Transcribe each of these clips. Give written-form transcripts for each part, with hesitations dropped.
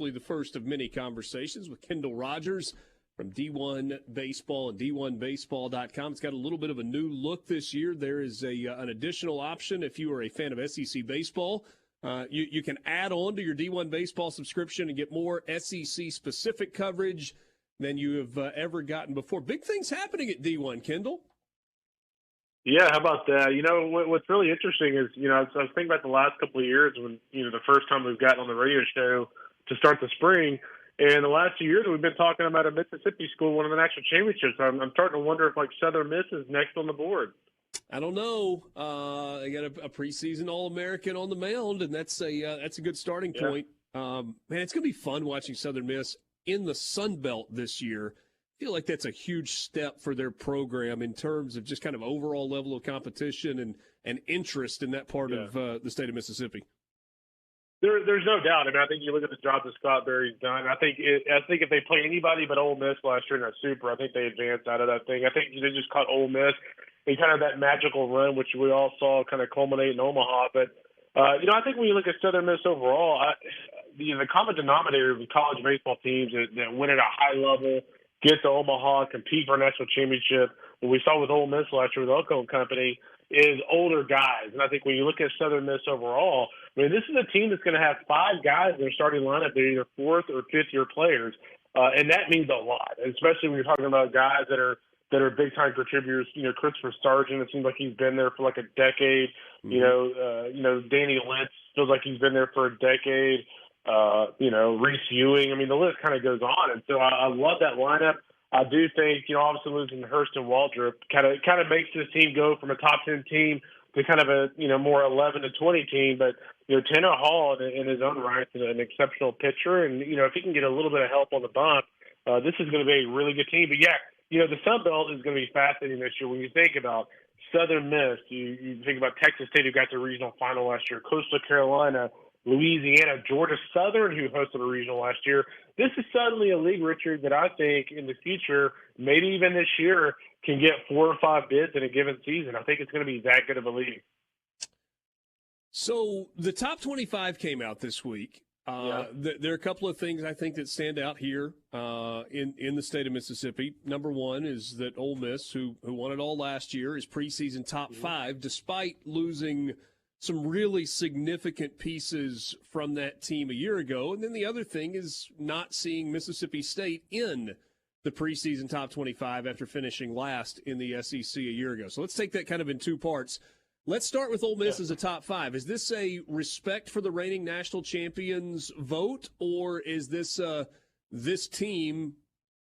The first of many conversations with Kendall Rogers from D1 Baseball and D1Baseball.com. It's got a little bit of a new look this year. There is an additional option if you are a fan of SEC baseball. You can add on to your D1 Baseball subscription and get more SEC-specific coverage than you have ever gotten before. Big things happening at D1, Kendall. Yeah, how about that? You know, what's really interesting is, I was thinking about the last couple of years when, the first time we've gotten on the radio show to start the spring. And the last 2 years, we've been talking about a Mississippi school winning the national championships. I'm starting to wonder if, Southern Miss is next on the board. I don't know. They got a preseason All-American on the mound, and that's a good starting point. Man, it's going to be fun watching Southern Miss in the Sun Belt this year. I feel like that's a huge step for their program in terms of just kind of overall level of competition and interest in that part of the state of Mississippi. There's no doubt. I think you look at the job that Scott Berry's done. I think if they play anybody but Ole Miss last year in that Super, I think they advanced out of that thing. I think they just caught Ole Miss in kind of that magical run, which we all saw kind of culminate in Omaha. But I think when you look at Southern Miss overall, the common denominator of college baseball teams that win at a high level, get to Omaha, compete for a national championship, what we saw with Ole Miss last year with Elko and Company, is older guys. And I think when you look at Southern Miss overall, this is a team that's going to have 5 guys in their starting lineup that are either 4th or 5th-year players, and that means a lot, especially when you're talking about guys that are big-time contributors. Christopher Sargent, it seems like he's been there for like a decade. Mm-hmm. Danny Lentz feels like he's been there for a decade. Reese Ewing. The list kind of goes on, and so I love that lineup. I do think, obviously losing Hurst and Waldrop kind of makes this team go from a top 10 team to kind of a, more 11 to 20 team. But, Tanner Hall in his own right is an exceptional pitcher. And, if he can get a little bit of help on the bump, this is going to be a really good team. But, the Sun Belt is going to be fascinating this year. When you think about Southern Miss, you think about Texas State, who got the regional final last year, Coastal Carolina, Louisiana, Georgia Southern, who hosted a regional last year. This is suddenly a league, Richard, that I think in the future, maybe even this year, can get 4 or 5 bids in a given season. I think it's going to be that good of a league. So the top 25 came out this week. There are a couple of things I think that stand out here in the state of Mississippi. Number one is that Ole Miss, who won it all last year, is preseason top 5, despite losing some really significant pieces from that team a year ago. And then the other thing is not seeing Mississippi State in the preseason top 25 after finishing last in the SEC a year ago. So let's take that kind of in 2 parts. Let's start with Ole Miss as a top 5. Is this a respect for the reigning national champions vote, or is this team,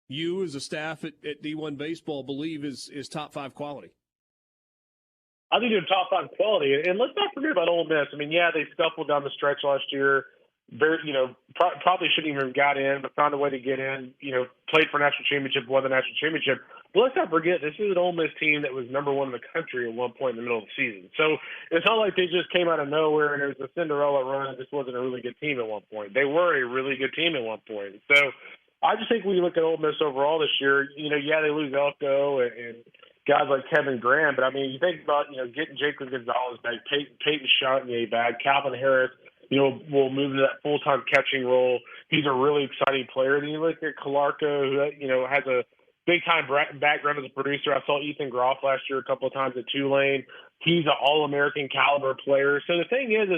you as a staff at D1 Baseball, believe is top 5 quality? I think they're top 5 quality. And let's not forget about Ole Miss. They scuffled down the stretch last year. Probably shouldn't even have got in, but found a way to get in, played for a national championship, won the national championship. But let's not forget, this is an Ole Miss team that was number 1 in the country at one point in the middle of the season. So it's not like they just came out of nowhere and it was a Cinderella run and this wasn't a really good team at one point. They were a really good team at one point. So I just think when you look at Ole Miss overall this year, they lose Elko and guys like Kevin Graham, but you think about, getting Jacob Gonzalez back, Peyton Chauntnier back, Calvin Harris, will move into that full-time catching role. He's a really exciting player. Then you look at Calarco, who, has a big-time background as a producer. I saw Ethan Groff last year a couple of times at Tulane. He's an All-American caliber player. So the thing is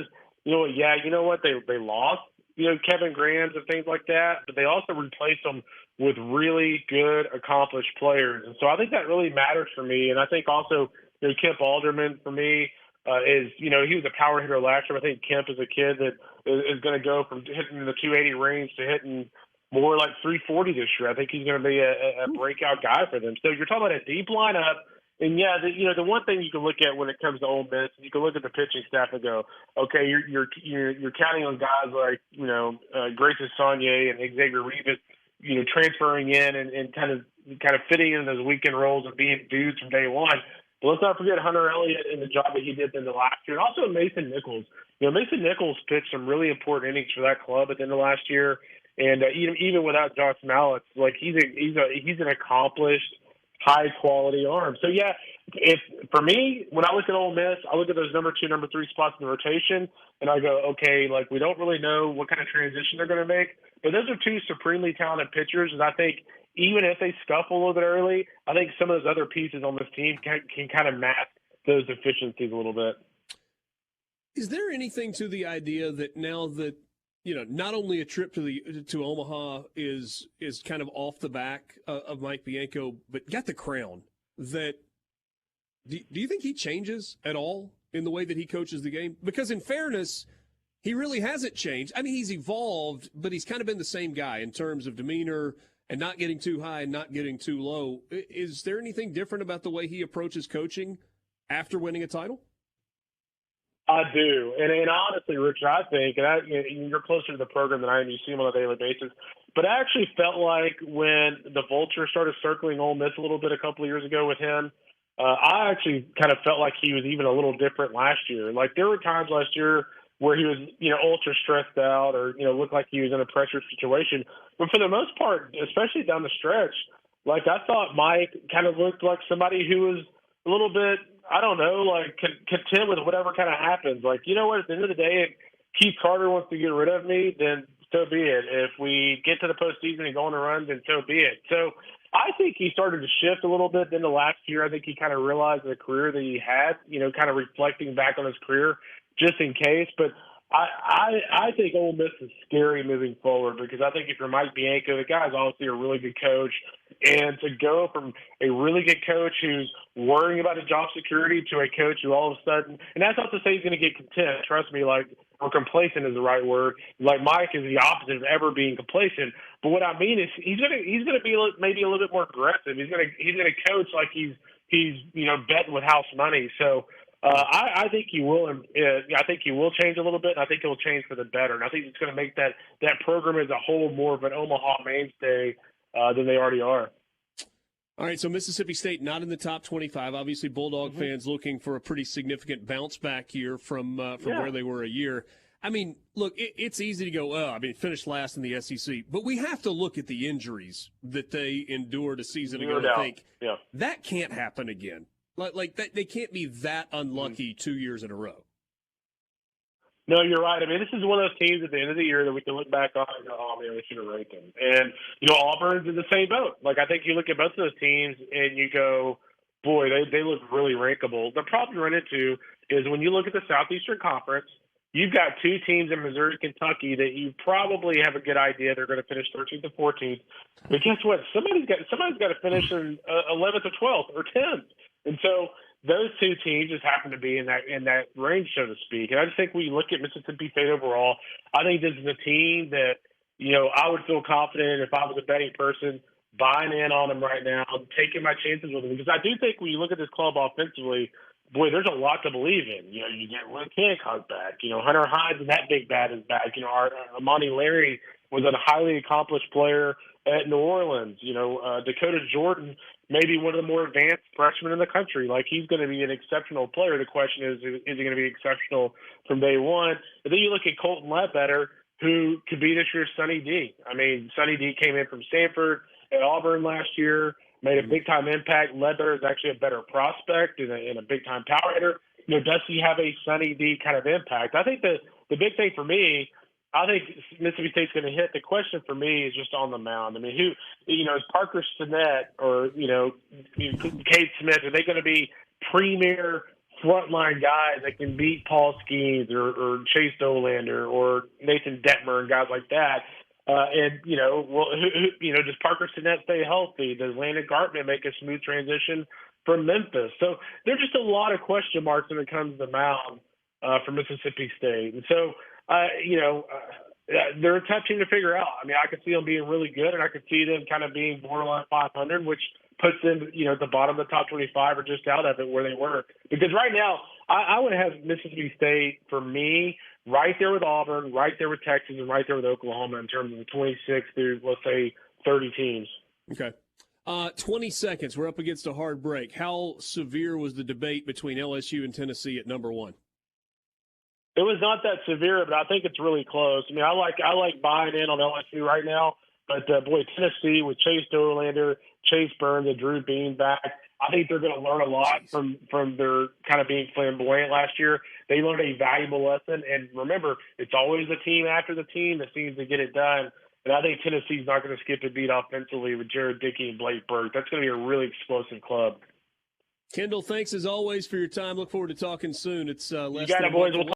they lost, Kevin Grahams and things like that, but they also replaced them with really good, accomplished players. And so I think that really matters for me. And I think also, Kemp Alderman, for me, he was a power hitter last year. I think Kemp is a kid that is going to go from hitting in the 280 range to hitting more like 340 this year. I think he's going to be a breakout guy for them. So you're talking about a deep lineup. And the one thing you can look at when it comes to Ole Miss, you can look at the pitching staff and go, okay, you're counting on guys like Grayson Saunier and Xavier Rivas, transferring in and kind of fitting in those weekend roles and being dudes from day one. But let's not forget Hunter Elliott and the job that he did in the last year, and also Mason Nichols. Mason Nichols pitched some really important innings for that club at the end of last year, and even without Josh Mallett, he's an accomplished, high quality arm. So for me, when I look at Ole Miss, I look at those number 2, number 3 spots in the rotation, and I go, okay, like we don't really know what kind of transition they're going to make, but those are 2 supremely talented pitchers, and I think even if they scuffle a little bit early, I think some of those other pieces on this team can kind of mask those deficiencies a little bit. Is there anything to the idea that now that not only a trip to Omaha is kind of off the back of Mike Bianco, but got the crown, that do you think he changes at all in the way that he coaches the game? Because in fairness, he really hasn't changed. I mean, he's evolved, but he's kind of been the same guy in terms of demeanor and not getting too high and not getting too low. Is there anything different about the way he approaches coaching after winning a title? I do. And honestly, Richard, I think, and you're closer to the program than I am, you see him on a daily basis, but I actually felt like when the vulture started circling Ole Miss a little bit a couple of years ago with him, I actually kind of felt like he was even a little different last year. Like there were times last year where he was, ultra stressed out or, looked like he was in a pressure situation. But for the most part, especially down the stretch, like I thought Mike kind of looked like somebody who was a little bit, I don't know, like content with whatever kind of happens. Like, you know what, at the end of the day, if Keith Carter wants to get rid of me, then so be it. If we get to the postseason and go on a run, then so be it. So I think he started to shift a little bit. Then the last year, I think he kind of realized the career that he had, kind of reflecting back on his career just in case. But I think Ole Miss is scary moving forward because I think if you're Mike Bianco, the guy's obviously a really good coach. And to go from a really good coach who's worrying about his job security to a coach who all of a sudden, and that's not to say he's going to get content, trust me, or complacent is the right word. Like Mike is the opposite of ever being complacent. But what I mean is he's gonna be maybe a little bit more aggressive. He's gonna coach like he's betting with house money. So I think he will. I think he will change a little bit. And I think he'll change for the better. And I think it's going to make that program as a whole more of an Omaha mainstay than they already are. All right, so Mississippi State not in the top 25. Obviously, Bulldog fans looking for a pretty significant bounce back here from where they were a year. I mean, look, it's easy to go, finished last in the SEC. But we have to look at the injuries that they endured a season ago and think that can't happen again. Like that, they can't be that unlucky 2 years in a row. No, you're right. I mean, this is one of those teams at the end of the year that we can look back on and go, oh, man, we should have ranked them. And, Auburn's in the same boat. Like, I think you look at both of those teams and you go, boy, they look really rankable. The problem you run into is when you look at the Southeastern Conference, you've got 2 teams in Missouri, Kentucky that you probably have a good idea they're going to finish 13th or 14th. But guess what? Somebody's got to finish in 11th or 12th or 10th. And so those 2 teams just happen to be in that range, so to speak. And I just think when you look at Mississippi State overall, I think this is a team that, I would feel confident if I was a betting person buying in on them right now, taking my chances with them. Because I do think when you look at this club offensively, boy, there's a lot to believe in. You get Luke Hancock back. Hunter Hines and that big bat is back. Amani Larry was a highly accomplished player at New Orleans. Dakota Jordan, maybe one of the more advanced freshmen in the country. Like, he's going to be an exceptional player. The question is he going to be exceptional from day one? And then you look at Colton Ledbetter, who could be this year's Sonny D. I mean, Sonny D came in from Stanford at Auburn last year, made a big-time impact. Ledbetter is actually a better prospect and a big-time power hitter. Does he have a Sonny D kind of impact? I think the big thing for me, I think Mississippi State's going to hit. The question for me is just on the mound. I mean, is Parker Stinnett or, Cade Smith, are they going to be premier frontline guys that can beat Paul Skeens or Chase Dolander or Nathan Detmer and guys like that? Does Parker Stinnett stay healthy? Does Landon Gartman make a smooth transition from Memphis? So there's just a lot of question marks when it comes to the mound for Mississippi State. And so, they're a tough team to figure out. I mean, I could see them being really good, and I could see them kind of being borderline 500, which puts them, at the bottom of the top 25 or just out of it where they were. Because right now, I would have Mississippi State, for me, right there with Auburn, right there with Texas, and right there with Oklahoma in terms of the 26 through, let's say, 30 teams. Okay. 20 seconds. We're up against a hard break. How severe was the debate between LSU and Tennessee at number 1? It was not that severe, but I think it's really close. I mean, I like buying in on LSU right now. But, boy, Tennessee with Chase Dollander, Chase Burns, and Drew Bean back, I think they're going to learn a lot from their kind of being flamboyant last year. They learned a valuable lesson. And remember, it's always the team after the team that seems to get it done. And I think Tennessee's not going to skip a beat offensively with Jared Dickey and Blake Burke. That's going to be a really explosive club. Kendall, thanks as always for your time. Look forward to talking soon. It's less you got than it, boys.